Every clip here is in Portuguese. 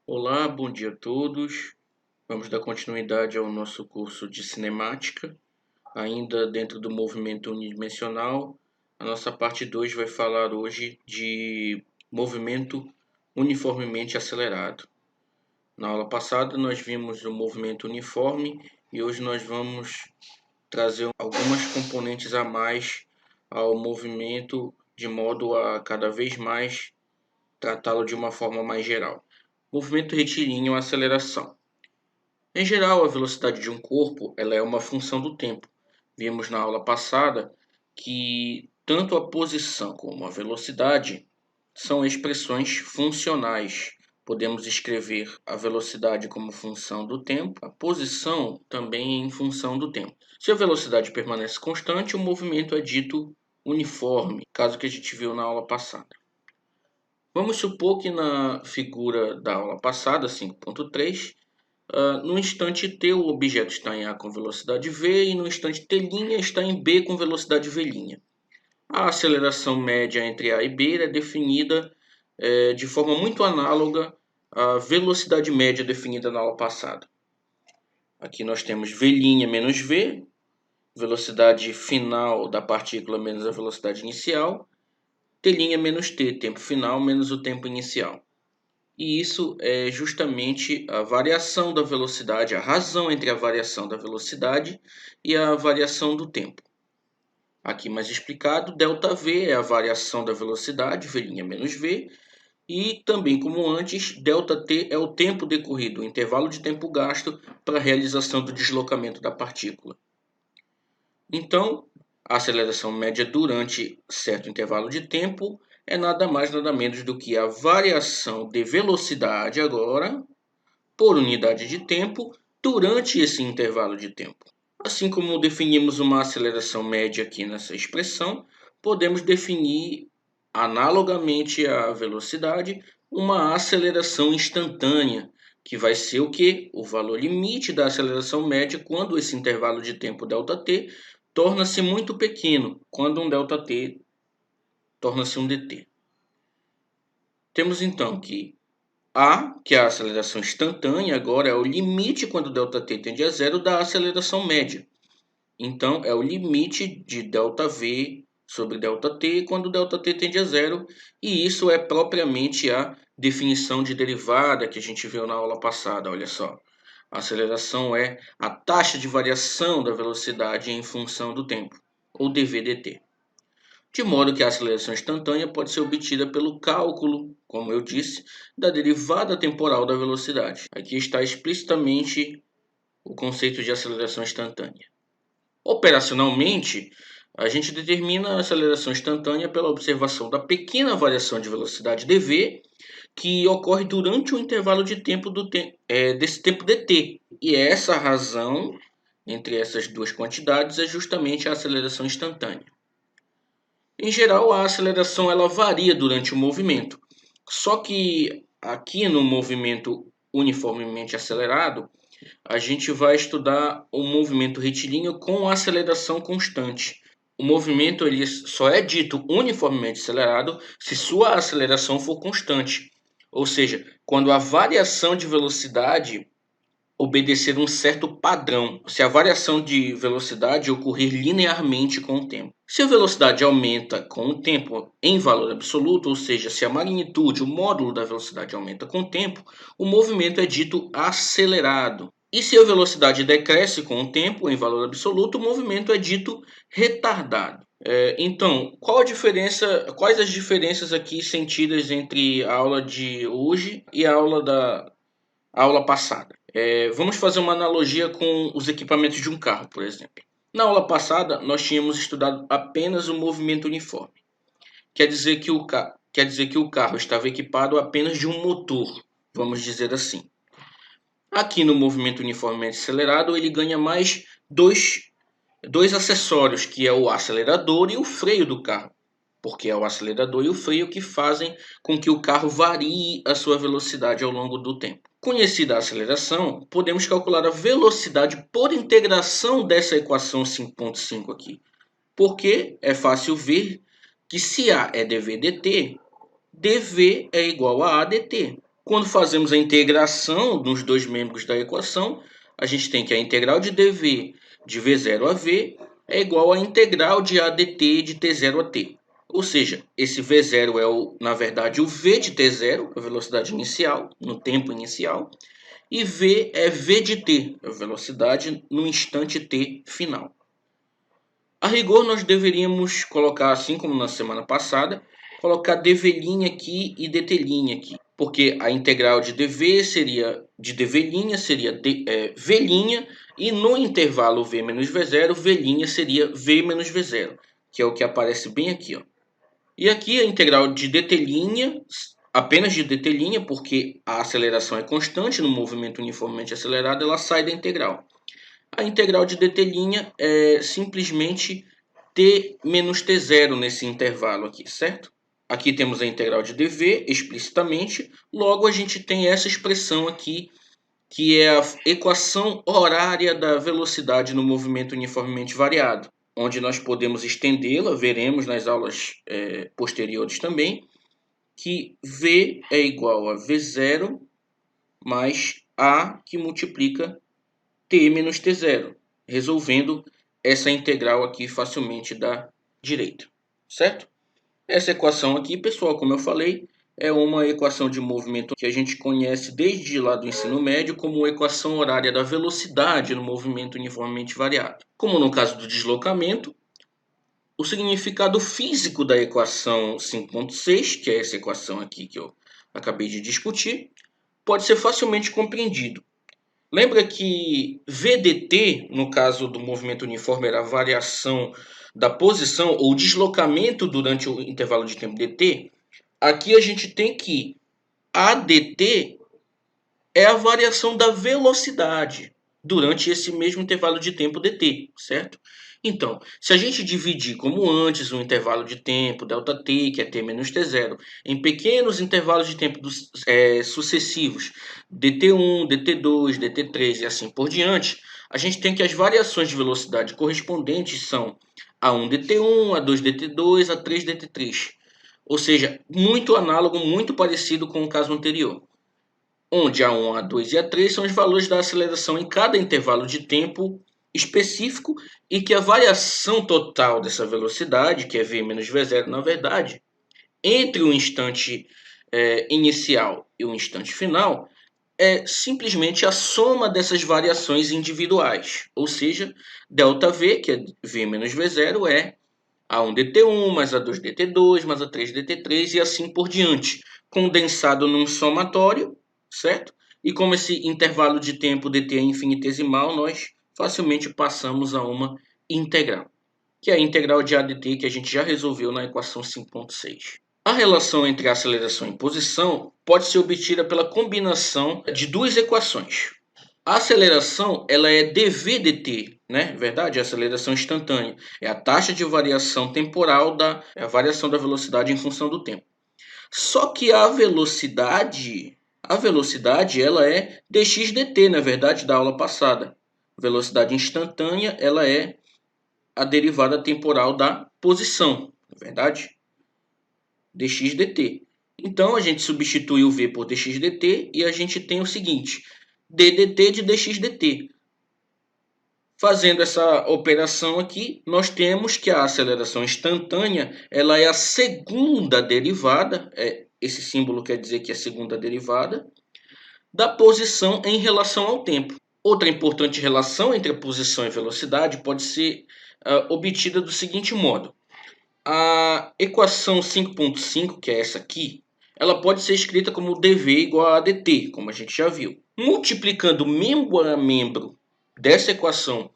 Olá, bom dia a todos. Vamos dar continuidade ao nosso curso de cinemática, ainda dentro do movimento unidimensional. A nossa parte 2 vai falar hoje de movimento uniformemente acelerado. Na aula passada nós vimos o movimento uniforme e hoje nós vamos trazer algumas componentes a mais ao movimento, de modo a cada vez mais tratá-lo de uma forma mais geral. Movimento retilíneo ou aceleração. Em geral, a velocidade de um corpo ela é uma função do tempo. Vimos na aula passada que tanto a posição como a velocidade são expressões funcionais. Podemos escrever a velocidade como função do tempo, a posição também em função do tempo. Se a velocidade permanece constante, o movimento é dito uniforme, caso que a gente viu na aula passada. Vamos supor que na figura da aula passada, 5.3, no instante t o objeto está em A com velocidade v e no instante t' está em B com velocidade v'. A aceleração média entre A e B é definida de forma muito análoga à velocidade média definida na aula passada. Aqui nós temos v' menos v, velocidade final da partícula menos a velocidade inicial, t' menos t, tempo final menos o tempo inicial. E isso é justamente a variação da velocidade, a razão entre a variação da velocidade e a variação do tempo. Aqui mais explicado, ΔV é a variação da velocidade, v' menos v, e também como antes, ΔT é o tempo decorrido, o intervalo de tempo gasto para a realização do deslocamento da partícula. Então, a aceleração média durante certo intervalo de tempo é nada mais nada menos do que a variação de velocidade agora por unidade de tempo durante esse intervalo de tempo. Assim como definimos uma aceleração média aqui nessa expressão, podemos definir analogamente à velocidade uma aceleração instantânea, que vai ser o que? O valor limite da aceleração média quando esse intervalo de tempo ΔT torna-se muito pequeno, quando um ΔT torna-se um dt. Temos então que A, que é a aceleração instantânea, agora é o limite quando ΔT tende a zero da aceleração média. Então, é o limite de ΔV sobre ΔT quando ΔT tende a zero, e isso é propriamente a definição de derivada que a gente viu na aula passada, olha só. A aceleração é a taxa de variação da velocidade em função do tempo, ou dv/dt. De modo que a aceleração instantânea pode ser obtida pelo cálculo, como eu disse, da derivada temporal da velocidade. Aqui está explicitamente o conceito de aceleração instantânea. Operacionalmente, a gente determina a aceleração instantânea pela observação da pequena variação de velocidade dv, que ocorre durante o intervalo de tempo desse tempo dt. E essa razão entre essas duas quantidades é justamente a aceleração instantânea. Em geral, a aceleração ela varia durante o movimento. Só que aqui no movimento uniformemente acelerado, a gente vai estudar o movimento retilíneo com aceleração constante. O movimento ele só é dito uniformemente acelerado se sua aceleração for constante. Ou seja, quando a variação de velocidade obedecer um certo padrão, se a variação de velocidade ocorrer linearmente com o tempo. Se a velocidade aumenta com o tempo em valor absoluto, ou seja, se a magnitude, o módulo da velocidade aumenta com o tempo, o movimento é dito acelerado. E se a velocidade decresce com o tempo em valor absoluto, o movimento é dito retardado. Então, quais as diferenças aqui sentidas entre a aula de hoje e a aula passada? Vamos fazer uma analogia com os equipamentos de um carro, por exemplo. Na aula passada, nós tínhamos estudado apenas o movimento uniforme. Quer dizer que o carro estava equipado apenas de um motor, vamos dizer assim. Aqui no movimento uniformemente acelerado, ele ganha mais dois acessórios, que é o acelerador e o freio do carro. Porque é o acelerador e o freio que fazem com que o carro varie a sua velocidade ao longo do tempo. Conhecida a aceleração, podemos calcular a velocidade por integração dessa equação 5.5 aqui. Porque é fácil ver que se A é dv/dt, dv é igual a AdT. Quando fazemos a integração dos dois membros da equação, a gente tem que a integral de dv de v0 a v é igual à integral de a dt de t0 a t. Ou seja, esse v0 é, na verdade, o v de t0, a velocidade inicial, no tempo inicial, e v é v de t, a velocidade no instante t final. A rigor, nós deveríamos colocar, assim como na semana passada, colocar dv' aqui e dt' aqui. Porque a integral de dv seria de dv' seria v', e no intervalo v menos v0, v' seria v menos v0, que é o que aparece bem aqui, ó. E aqui a integral de dt', apenas de dt', porque a aceleração é constante no movimento uniformemente acelerado, ela sai da integral. A integral de dt' é simplesmente t menos t0 nesse intervalo aqui, certo? Aqui temos a integral de dv explicitamente, logo a gente tem essa expressão aqui, que é a equação horária da velocidade no movimento uniformemente variado, onde nós podemos estendê-la, veremos nas aulas posteriores também, que v é igual a v0 mais a que multiplica t menos t0, resolvendo essa integral aqui facilmente da direita, certo? Essa equação aqui, pessoal, como eu falei, é uma equação de movimento que a gente conhece desde lá do ensino médio como equação horária da velocidade no movimento uniformemente variado. Como no caso do deslocamento, o significado físico da equação 5.6, que é essa equação aqui que eu acabei de discutir, pode ser facilmente compreendido. Lembra que VDT, no caso do movimento uniforme, era a variação da posição ou deslocamento durante o intervalo de tempo dt? Aqui a gente tem que ADT é a variação da velocidade durante esse mesmo intervalo de tempo dt, certo? Então, se a gente dividir como antes o intervalo de tempo, ΔT, que é t menos t0, em pequenos intervalos de tempo sucessivos, dt1, dt2, dt3 e assim por diante, a gente tem que as variações de velocidade correspondentes são a1 dt1, a2 dt2, a3 dt3. Ou seja, muito análogo, muito parecido com o caso anterior, onde A1, A2 e A3 são os valores da aceleração em cada intervalo de tempo específico e que a variação total dessa velocidade, que é v menos v0 na verdade, entre o instante inicial e o instante final, é simplesmente a soma dessas variações individuais. Ou seja, ΔV, que é v menos v0, é A1 dt1 mais A2 dt2 mais A3 dt3 e assim por diante, condensado num somatório, certo? E como esse intervalo de tempo dt é infinitesimal, nós facilmente passamos a uma integral, que é a integral de ADT que a gente já resolveu na equação 5.6. A relação entre a aceleração e posição pode ser obtida pela combinação de duas equações. A aceleração ela é dv dt, né? Verdade? A aceleração instantânea é a taxa de variação temporal a variação da velocidade em função do tempo. Só que a velocidade ela é dx dt, na verdade, da aula passada. A velocidade instantânea ela é a derivada temporal da posição, na verdade, dx dt. Então a gente substitui o v por dx dt e a gente tem o seguinte: ddt de dx dt. Fazendo essa operação aqui, nós temos que a aceleração instantânea ela é a segunda derivada, esse símbolo quer dizer que é a segunda derivada, da posição em relação ao tempo. Outra importante relação entre a posição e velocidade pode ser obtida do seguinte modo. A equação 5.5, que é essa aqui, ela pode ser escrita como dv igual a dt, como a gente já viu. Multiplicando membro a membro dessa equação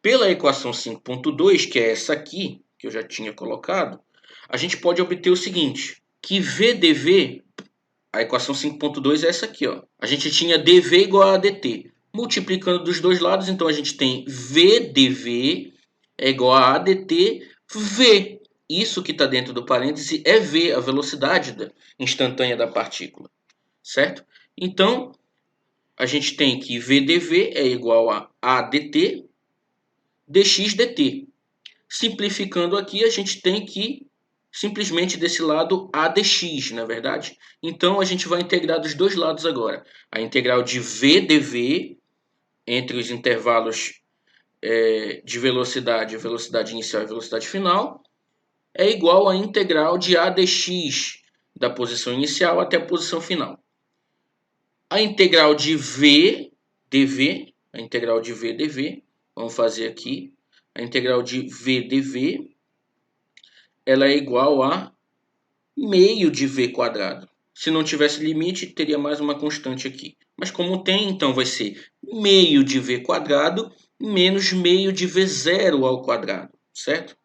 pela equação 5.2, que é essa aqui, que eu já tinha colocado, a gente pode obter o seguinte, que VDV, a equação 5.2 é essa aqui, ó. A gente tinha dv igual a dt. Multiplicando dos dois lados, então a gente tem VDV é igual a ADT, V. Isso que está dentro do parêntese é V, a velocidade instantânea da partícula, certo? Então, a gente tem que VDV é igual a ADT dx dt. Simplificando aqui, a gente tem que simplesmente desse lado a dx, não é verdade? Então, a gente vai integrar dos dois lados agora. A integral de v dv entre os intervalos de velocidade, velocidade inicial e velocidade final, é igual à integral de a dx da posição inicial até a posição final. A integral de v dv, a integral de v dv, vamos fazer aqui, a integral de v dv, ela é igual a meio de v quadrado. Se não tivesse limite, teria mais uma constante aqui. Mas como tem, então vai ser meio de v quadrado menos meio de v0 ao quadrado, certo?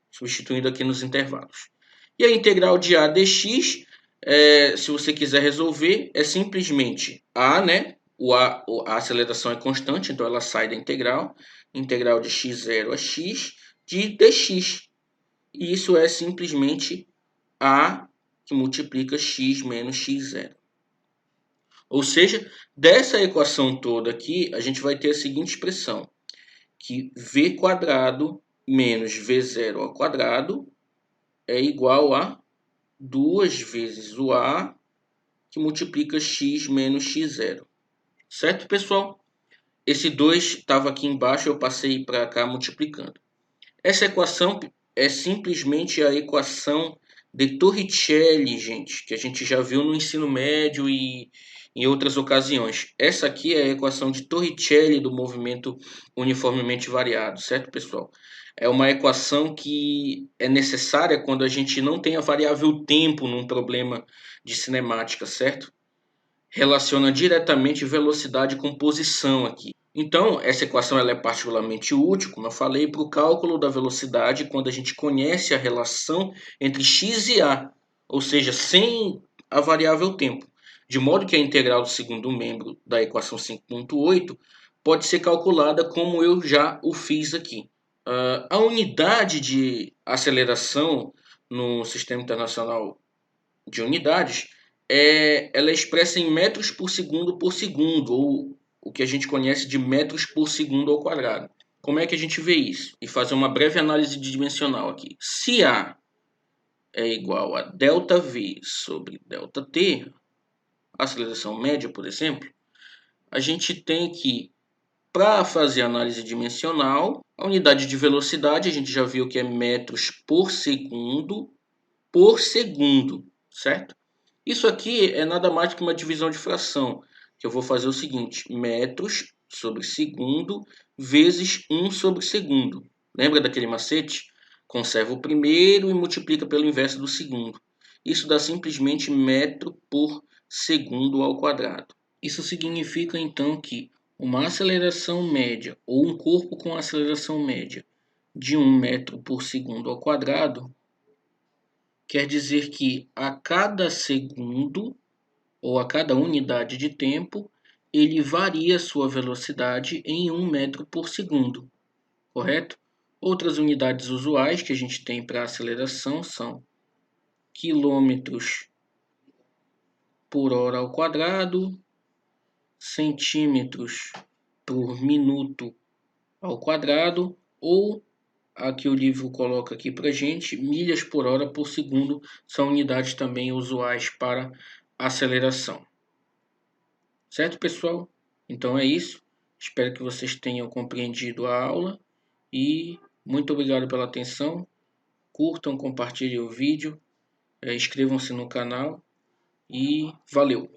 Substituindo aqui nos intervalos. E a integral de a dx, se você quiser resolver, é simplesmente a, né? A aceleração é constante, então ela sai da integral. Integral de x0 a x de dx. E isso é simplesmente a que multiplica x menos x0. Ou seja, dessa equação toda aqui, a gente vai ter a seguinte expressão, que v quadrado menos v0 ao quadrado é igual a 2 vezes o a que multiplica x menos x0. Certo, pessoal? Esse 2 estava aqui embaixo, eu passei para cá multiplicando. Essa equação é simplesmente a equação de Torricelli, gente, que a gente já viu no ensino médio e em outras ocasiões. Essa aqui é a equação de Torricelli do movimento uniformemente variado, certo, pessoal? É uma equação que é necessária quando a gente não tem a variável tempo num problema de cinemática, certo? Relaciona diretamente velocidade com posição aqui. Então, essa equação ela é particularmente útil, como eu falei, para o cálculo da velocidade quando a gente conhece a relação entre x e a, ou seja, sem a variável tempo. De modo que a integral do segundo membro da equação 5.8 pode ser calculada como eu já o fiz aqui. A unidade de aceleração no Sistema Internacional de Unidades ela é expressa em metros por segundo, ou o que a gente conhece de metros por segundo ao quadrado. Como é que a gente vê isso? E fazer uma breve análise dimensional aqui. Se A é igual a ΔV sobre ΔT, a aceleração média, por exemplo, a gente tem que, para fazer análise dimensional, a unidade de velocidade, a gente já viu que é metros por segundo, certo? Isso aqui é nada mais que uma divisão de fração, que eu vou fazer o seguinte, metros sobre segundo vezes 1 sobre segundo. Lembra daquele macete? Conserva o primeiro e multiplica pelo inverso do segundo. Isso dá simplesmente metro por segundo ao quadrado. Isso significa então que uma aceleração média ou um corpo com aceleração média de 1 metro por segundo ao quadrado quer dizer que a cada segundo ou a cada unidade de tempo, ele varia sua velocidade em 1 metro por segundo, correto? Outras unidades usuais que a gente tem para aceleração são quilômetros por hora ao quadrado, centímetros por minuto ao quadrado, ou a que o livro coloca aqui para gente, milhas por hora por segundo, são unidades também usuais para aceleração. Certo, pessoal? Então é isso. Espero que vocês tenham compreendido a aula e muito obrigado pela atenção. Curtam, compartilhem o vídeo, inscrevam-se no canal e valeu!